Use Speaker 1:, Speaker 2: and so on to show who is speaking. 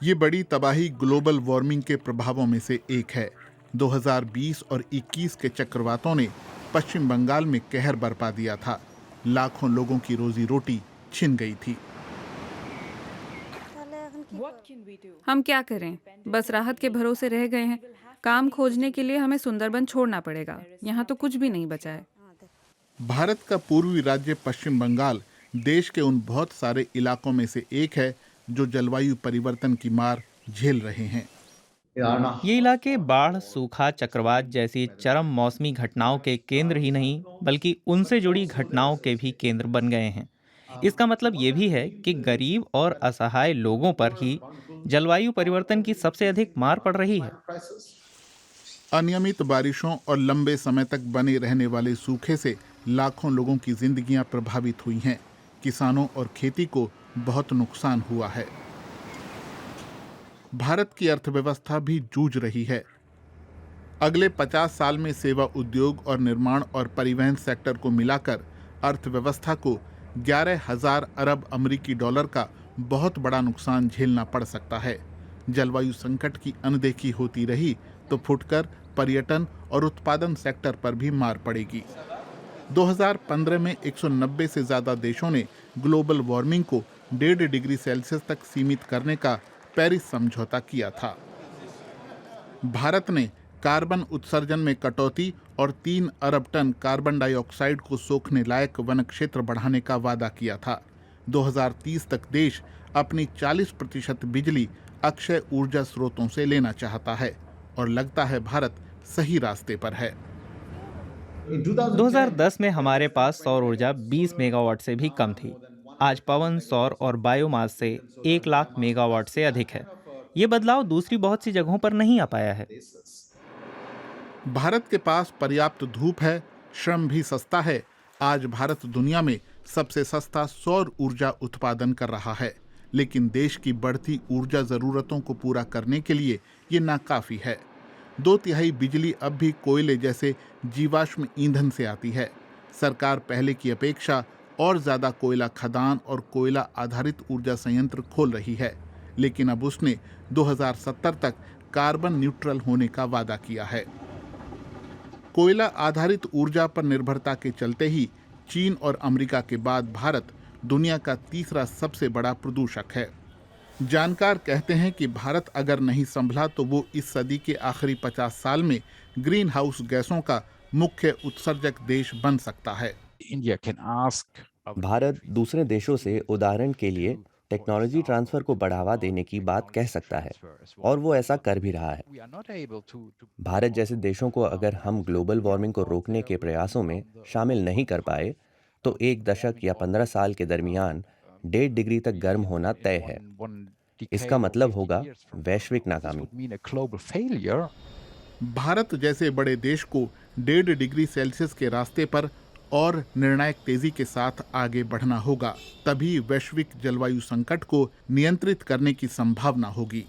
Speaker 1: ये बड़ी तबाही ग्लोबल वार्मिंग के प्रभावों में से एक है। 2020 और 21 के चक्रवातों ने पश्चिम बंगाल में कहर बरपा दिया था। लाखों लोगों की रोजी रोटी छिन गई थी।
Speaker 2: हम क्या करें? बस राहत के भरोसे रह गए हैं। काम खोजने के लिए हमें सुंदरबन छोड़ना पड़ेगा। यहाँ तो कुछ भी नहीं बचा है।
Speaker 1: भारत का पूर्वी राज्य पश्चिम बंगाल देश के उन बहुत सारे इलाकों में से एक है जो जलवायु परिवर्तन की मार झेल रहे हैं।
Speaker 3: ये इलाके बाढ़, सूखा, चक्रवात जैसी चरम मौसमी घटनाओं के केंद्र ही नहीं, बल्कि उनसे जुड़ी घटनाओं के भी केंद्र बन गए हैं। इसका मतलब ये भी है कि गरीब और असहाय लोगों पर ही जलवायु परिवर्तन की सबसे अधिक मार पड़ रही है।
Speaker 1: अनियमित बारिशों और लंबे समय तक बने रहने वाले सूखे से लाखों लोगों की जिंदगियां प्रभावित हुई हैं। किसानों और खेती को बहुत नुकसान हुआ है। भारत की अर्थव्यवस्था भी जूझ रही है। अगले 50 साल में सेवा उद्योग और निर्माण और परिवहन सेक्टर को मिलाकर अर्थव्यवस्था को 11,000 अरब अमेरिकी डॉलर का बहुत बड़ा नुकसान झेलना पड़ सकता है। जलवायु संकट की अनदेखी होती रही तो फुटकर पर्यटन और उत्पादन सेक्टर पर भी मार पड़ेगी। 2015 में 190 से ज्यादा देशों ने ग्लोबल वार्मिंग को 1.5 डिग्री सेल्सियस तक सीमित करने का पेरिस समझौता किया था। भारत ने कार्बन उत्सर्जन में कटौती और 3 अरब टन कार्बन डाइऑक्साइड को सोखने लायक वन क्षेत्र बढ़ाने का वादा किया था। 2030 तक देश अपनी 40% बिजली अक्षय ऊर्जा स्रोतों से लेना चाहता है और लगता है भारत सही रास्ते पर है।
Speaker 3: 2010 में हमारे पास सौर ऊर्जा 20 मेगावाट से भी कम थी। आज पवन, सौर और बायोमास से 1 लाख मेगावाट से अधिक है। ये बदलाव दूसरी बहुत सी जगहों पर नहीं आ पाया है।
Speaker 1: भारत के पास पर्याप्त धूप है, श्रम भी सस्ता है। आज भारत दुनिया में सबसे सस्ता सौर ऊर्जा उत्पादन कर रहा है, लेकिन देश की बढ़ती ऊर्जा जरूरतों को पूरा करने के लिए ये नाकाफी है। 2/3 बिजली अब भी कोयले जैसे जीवाश्म ईंधन से आती है। सरकार पहले की अपेक्षा और ज्यादा कोयला खदान और कोयला आधारित ऊर्जा संयंत्र खोल रही है, लेकिन अब उसने 2070 तक कार्बन न्यूट्रल होने का वादा किया है। कोयला आधारित ऊर्जा पर निर्भरता के चलते ही चीन और अमेरिका के बाद भारत दुनिया का तीसरा सबसे बड़ा प्रदूषक है। जानकार कहते हैं कि भारत अगर नहीं संभला तो वो इस सदी के आखिरी 50 साल में ग्रीन हाउस गैसों का मुख्य उत्सर्जक देश बन सकता है।
Speaker 4: भारत दूसरे देशों से उदाहरण के लिए टेक्नोलॉजी ट्रांसफर को बढ़ावा देने की बात कह सकता है, और वो ऐसा कर भी रहा है। भारत जैसे देशों को अगर हम ग्लोबल वार्मिंग को रोकने के प्रयासों में शामिल नहीं कर पाए तो 1 दशक या 15 साल के दरमियान 1.5 डिग्री तक गर्म होना तय है। इसका मतलब होगा वैश्विक नाकामी।
Speaker 1: भारत जैसे बड़े देश को 1.5 डिग्री सेल्सियस के रास्ते पर और निर्णायक तेजी के साथ आगे बढ़ना होगा, तभी वैश्विक जलवायु संकट को नियंत्रित करने की संभावना होगी।